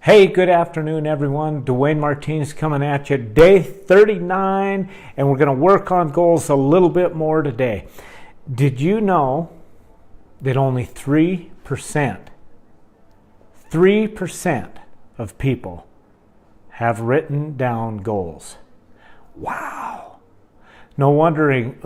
Hey, good afternoon, everyone. Dwayne Martinez coming at you. Day 39, and we're going to work on goals a little bit more today. Did you know that only 3% of people have written down goals? Wow. No wonder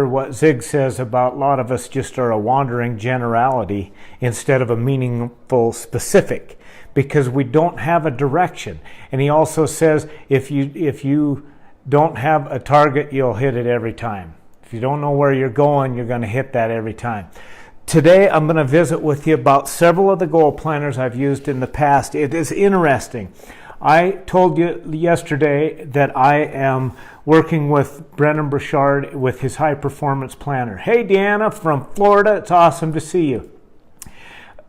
what Zig says about a lot of us just are a wandering generality instead of a meaningful specific, because we don't have a direction. And he also says if you don't have a target, you'll hit it every time. If you don't know where you're going, you're going to hit that every time. Today I'm going to visit with you about several of the goal planners I've used in the past. It is interesting. I told you yesterday that I am working with Brendon Burchard with his high performance planner. Hey, Deanna from Florida, it's awesome to see you.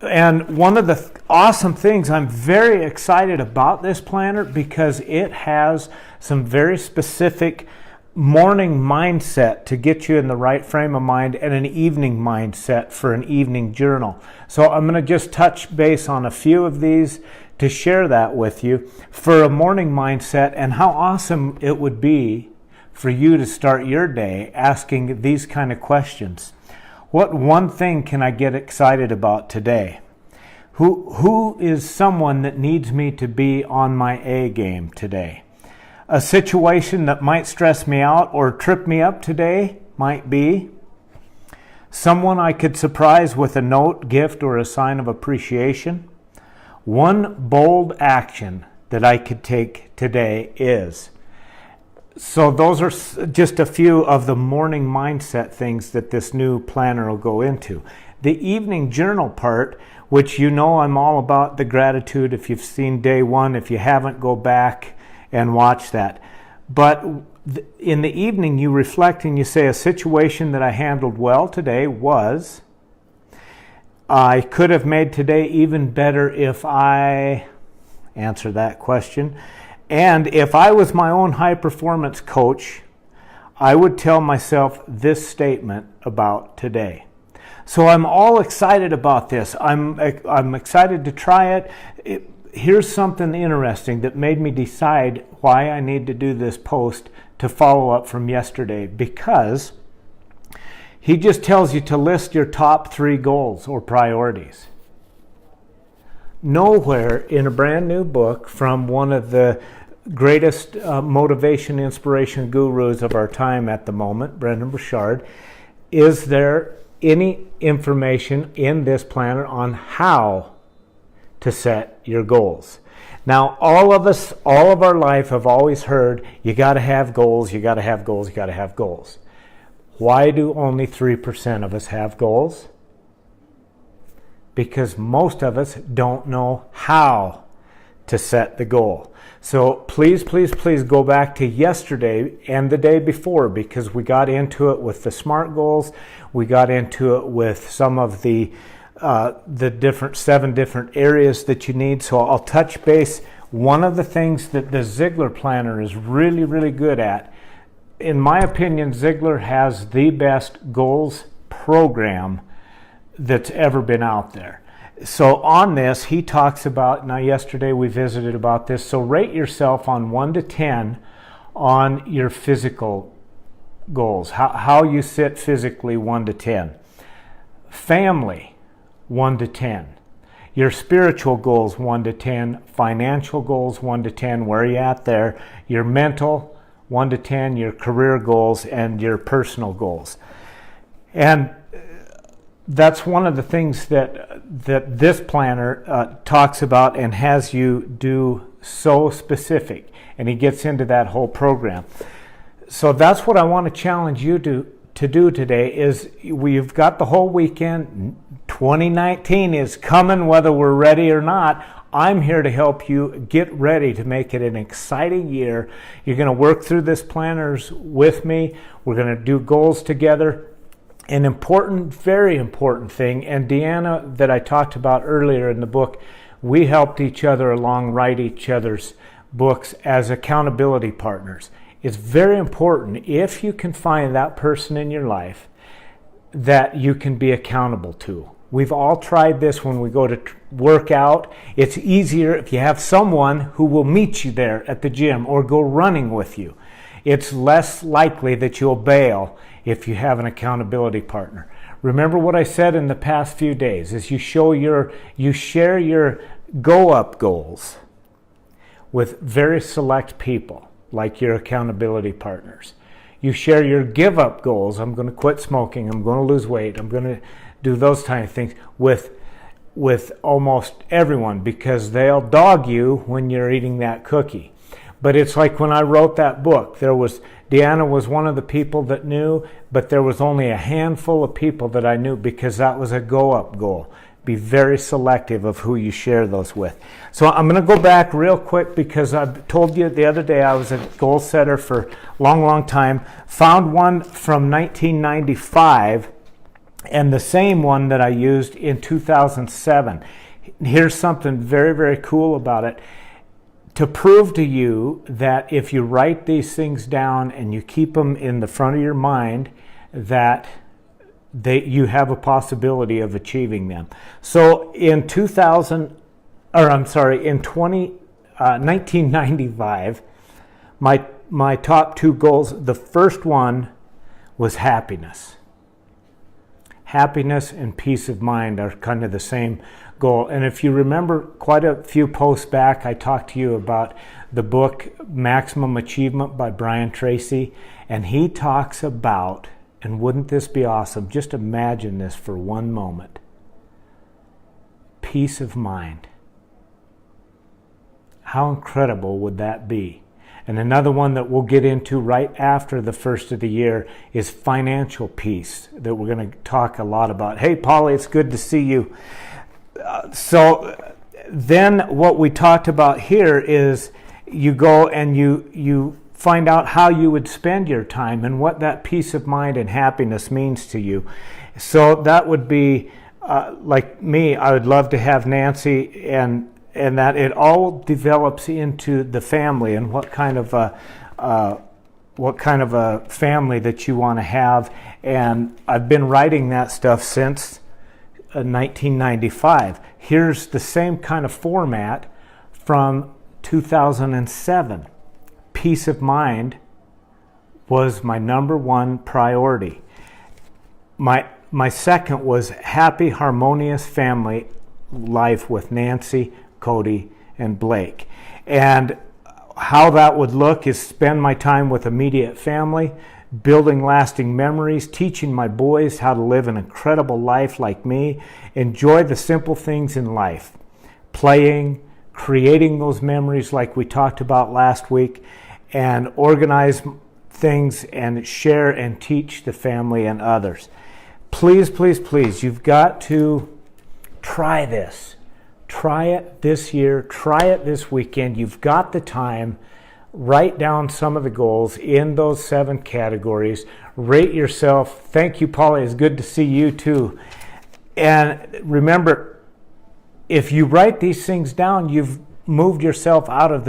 And one of the awesome things, I'm very excited about this planner because it has some very specific morning mindset to get you in the right frame of mind and an evening mindset for an evening journal. So I'm going to just touch base on a few of these to share that with you for a morning mindset, and how awesome it would be for you to start your day asking these kind of questions. What one thing can I get excited about today? Who is someone that needs me to be on my A game today? A situation that might stress me out or trip me up today might be someone I could surprise with a note, gift, or a sign of appreciation. One bold action that I could take today is. So those are just a few of the morning mindset things that this new planner will go into. The evening journal part, which you know I'm all about the gratitude. If you've seen day one, if you haven't, go back and watch that. But in the evening you reflect and you say, a situation that I handled well today was, I could have made today even better if I answer that question. And if I was my own high performance coach, I would tell myself this statement about today. So I'm all excited about this. I'm excited to try it. Here's something interesting that made me decide why I need to do this post to follow up from yesterday, because he just tells you to list your top 3 goals or priorities. Nowhere in a brand new book from one of the greatest motivation, inspiration gurus of our time at the moment, Brendon Burchard, is there any information in this planner on how to set your goals. Now, all of us, all of our life have always heard, you got to have goals, you got to have goals, you got to have goals. Why do only 3% of us have goals? Because most of us don't know how to set the goal. So please go back to yesterday and the day before, because we got into it with the SMART goals. We got into it with some of the 7 different areas that you need. So I'll touch base. One of the things that the Ziglar planner is really, really good at, in my opinion, Ziglar has the best goals program that's ever been out there. So on this, he talks about, now yesterday we visited about this, so rate yourself on 1 to 10 on your physical goals, how you sit physically, 1 to 10. Family, 1 to 10. Your spiritual goals, 1 to 10. Financial goals, 1 to 10. Where are you at there? Your mental, 1 to 10. Your career goals and your personal goals. And that's one of the things that this planner talks about and has you do so specific. And he gets into that whole program. So that's what I want to challenge you to do today is we've got the whole weekend. 2019 is coming whether we're ready or not. I'm here to help you get ready to make it an exciting year. You're going to work through this planners with me. We're going to do goals together. An important, very important thing, and Deanna that I talked about earlier in the book, we helped each other along, write each other's books as accountability partners. It's very important if you can find that person in your life that you can be accountable to. We've all tried this when we go to work out. It's easier if you have someone who will meet you there at the gym or go running with you. It's less likely that you'll bail if you have an accountability partner. Remember what I said in the past few days is you share your go-up goals with very select people, like your accountability partners. You share your give-up goals. I'm going to quit smoking. I'm going to lose weight. I'm going to do those kind of things with almost everyone, because they'll dog you when you're eating that cookie. But it's like when I wrote that book, Deanna was one of the people that knew, but there was only a handful of people that I knew, because that was a go-up goal. Be very selective of who you share those with. So I'm going to go back real quick, because I told you the other day I was a goal setter for a long, long time. Found one from 1995, and the same one that I used in 2007. Here's something very, very cool about it. To prove to you that if you write these things down and you keep them in the front of your mind, that you have a possibility of achieving them. So in 1995, my top two goals, the first one was happiness. Happiness and peace of mind are kind of the same goal. And if you remember quite a few posts back, I talked to you about the book Maximum Achievement by Brian Tracy, and he talks about, and wouldn't this be awesome? Just imagine this for one moment. Peace of mind. How incredible would that be? And another one that we'll get into right after the first of the year is financial peace, that we're going to talk a lot about. Hey, Polly, it's good to see you. So then what we talked about here is you go and you find out how you would spend your time and what that peace of mind and happiness means to you. So that would be like me, I would love to have Nancy, and that it all develops into the family and what kind of a family that you want to have. And I've been writing that stuff since 1995. Here's the same kind of format from 2007. Peace of mind was my number one priority. My second was happy, harmonious family life with Nancy, Cody, and Blake. And how that would look is spend my time with immediate family, building lasting memories, teaching my boys how to live an incredible life like me, enjoy the simple things in life, playing, creating those memories like we talked about last week, and organize things and share and teach the family and others. Please, please, please, you've got to try this. Try it this year. Try it this weekend. You've got the time. Write down some of the goals in those 7 categories. Rate yourself. Thank you, Polly. It's good to see you too. And remember, if you write these things down, you've moved yourself out of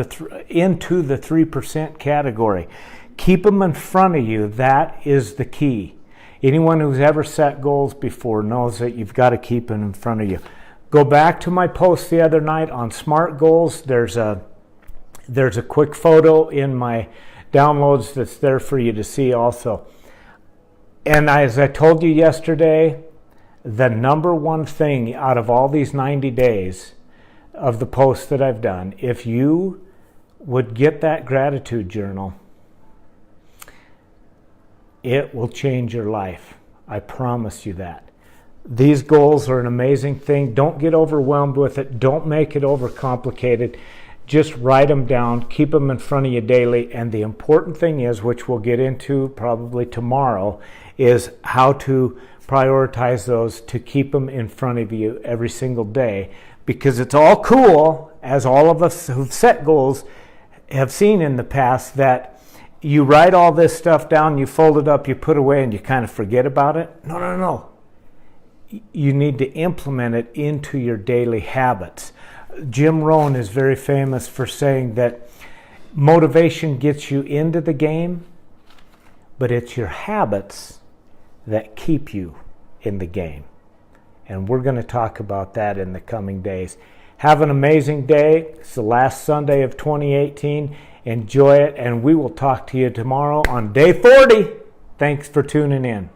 into the 3% category. Keep them in front of you. That is the key. Anyone who's ever set goals before knows that you've got to keep them in front of you. Go back to my post the other night on SMART goals. There's a quick photo in my downloads that's there for you to see also. And as I told you yesterday, the number one thing out of all these 90 days of the posts that I've done, if you would get that gratitude journal, it will change your life. I promise you that. These goals are an amazing thing. Don't get overwhelmed with it. Don't make it overcomplicated. Just write them down. Keep them in front of you daily. And the important thing is, which we'll get into probably tomorrow, is how to prioritize those to keep them in front of you every single day. Because it's all cool, as all of us who've set goals have seen in the past, that you write all this stuff down, you fold it up, you put it away, and you kind of forget about it. No. You need to implement it into your daily habits. Jim Rohn is very famous for saying that motivation gets you into the game, but it's your habits that keep you in the game. And we're going to talk about that in the coming days. Have an amazing day. It's the last Sunday of 2018. Enjoy it, and we will talk to you tomorrow on day 40. Thanks for tuning in.